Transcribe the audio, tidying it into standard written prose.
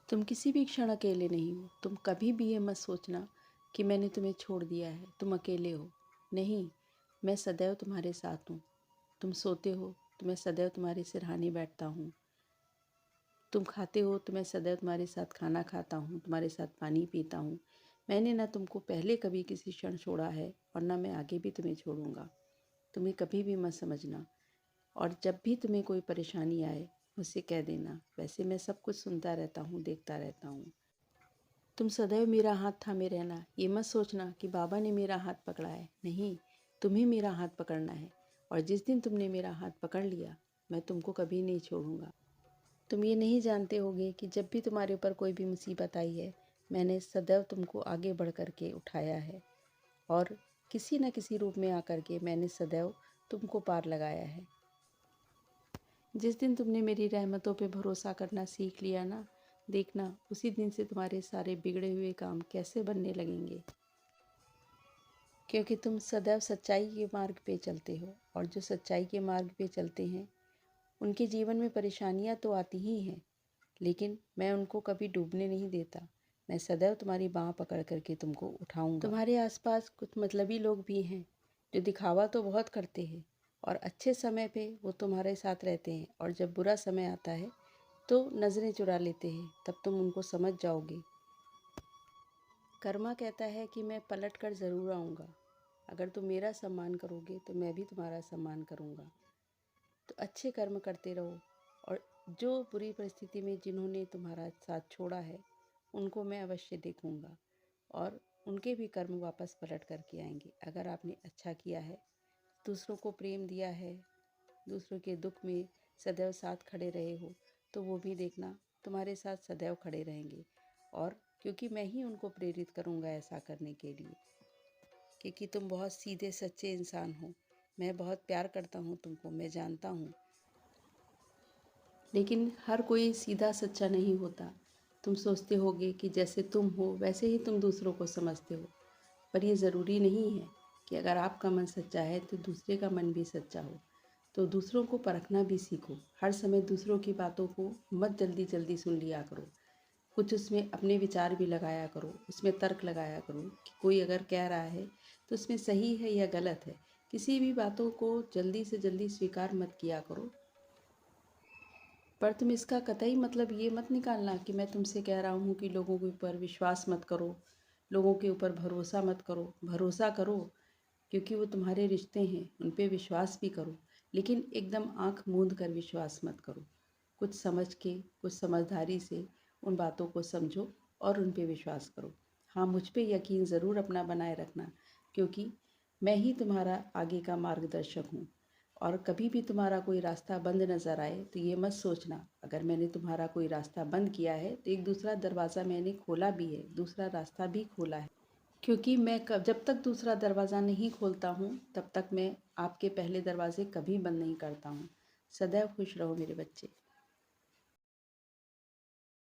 तुम किसी भी क्षण अकेले नहीं हो। तुम कभी भी ये मत सोचना कि मैंने तुम्हें छोड़ दिया है, तुम अकेले हो। नहीं, मैं सदैव तुम्हारे साथ हूँ। तुम सोते हो तो मैं सदैव तुम्हारे सिरहाने बैठता हूँ। तुम खाते हो तो मैं सदैव तुम्हारे साथ खाना खाता हूँ, तुम्हारे साथ पानी पीता हूँ। मैंने ना तुमको पहले कभी किसी क्षण छोड़ा है और ना मैं आगे भी तुम्हें छोड़ूंगा। तुम्हें कभी भी मत समझना। और जब भी तुम्हें कोई परेशानी आए मुझसे कह देना। वैसे मैं सब कुछ सुनता रहता हूँ, देखता रहता हूँ। तुम सदैव मेरा हाथ थामे रहना। ये मत सोचना कि बाबा ने मेरा हाथ पकड़ा है। नहीं, तुम्हें मेरा हाथ पकड़ना है। और जिस दिन तुमने मेरा हाथ पकड़ लिया मैं तुमको कभी नहीं छोड़ूंगा। तुम ये नहीं जानते होगे कि जब भी तुम्हारे ऊपर कोई भी मुसीबत आई है मैंने सदैव तुमको आगे बढ़ कर के उठाया है। और किसी न किसी रूप में आकर के मैंने सदैव तुमको पार लगाया है। जिस दिन तुमने मेरी रहमतों पे भरोसा करना सीख लिया ना, देखना उसी दिन से तुम्हारे सारे बिगड़े हुए काम कैसे बनने लगेंगे। क्योंकि तुम सदैव सच्चाई के मार्ग पे चलते हो और जो सच्चाई के मार्ग पे चलते हैं उनके जीवन में परेशानियां तो आती ही हैं, लेकिन मैं उनको कभी डूबने नहीं देता। मैं सदैव तुम्हारी बाँह पकड़ करके तुमको उठाऊंगा। तुम्हारे आसपास कुछ मतलबी लोग भी हैं जो दिखावा तो बहुत करते हैं और अच्छे समय पे वो तुम्हारे साथ रहते हैं और जब बुरा समय आता है तो नज़रें चुरा लेते हैं। तब तुम उनको समझ जाओगे। कर्मा कहता है कि मैं पलट कर ज़रूर आऊँगा। अगर तुम मेरा सम्मान करोगे तो मैं भी तुम्हारा सम्मान करूँगा। तो अच्छे कर्म करते रहो और जो बुरी परिस्थिति में जिन्होंने तुम्हारा साथ छोड़ा है उनको मैं अवश्य देखूंगा और उनके भी कर्म वापस पलट करके आएंगे। अगर आपने अच्छा किया है, दूसरों को प्रेम दिया है, दूसरों के दुख में सदैव साथ खड़े रहे हो, तो वो भी देखना तुम्हारे साथ सदैव खड़े रहेंगे। और क्योंकि मैं ही उनको प्रेरित करूंगा ऐसा करने के लिए, क्योंकि तुम बहुत सीधे सच्चे इंसान हो। मैं बहुत प्यार करता हूँ तुमको, मैं जानता हूँ। लेकिन हर कोई सीधा सच्चा नहीं होता। तुम सोचते होगे कि जैसे तुम हो वैसे ही तुम दूसरों को समझते हो, पर ये ज़रूरी नहीं है कि अगर आपका मन सच्चा है तो दूसरे का मन भी सच्चा हो। तो दूसरों को परखना भी सीखो। हर समय दूसरों की बातों को मत जल्दी जल्दी सुन लिया करो। कुछ उसमें अपने विचार भी लगाया करो, उसमें तर्क लगाया करो कि कोई अगर कह रहा है तो उसमें सही है या गलत है। किसी भी बातों को जल्दी से जल्दी स्वीकार मत किया करो। पर तुम इसका कतई मतलब ये मत निकालना कि मैं तुमसे कह रहा हूँ कि लोगों के ऊपर विश्वास मत करो, लोगों के ऊपर भरोसा मत करो। भरोसा करो क्योंकि वो तुम्हारे रिश्ते हैं, उन पे विश्वास भी करो, लेकिन एकदम आंख मूंद कर विश्वास मत करो। कुछ समझ के, कुछ समझदारी से उन बातों को समझो और उन पे विश्वास करो। हाँ, मुझ पे यकीन ज़रूर अपना बनाए रखना, क्योंकि मैं ही तुम्हारा आगे का मार्गदर्शक हूँ। और कभी भी तुम्हारा कोई रास्ता बंद नज़र आए तो ये मत सोचना अगर मैंने तुम्हारा कोई रास्ता बंद किया है तो एक दूसरा दरवाज़ा मैंने खोला भी है, दूसरा रास्ता भी खोला है। क्योंकि मैं जब तक दूसरा दरवाज़ा नहीं खोलता हूँ तब तक मैं आपके पहले दरवाजे कभी बंद नहीं करता हूँ। सदैव खुश रहो मेरे बच्चे।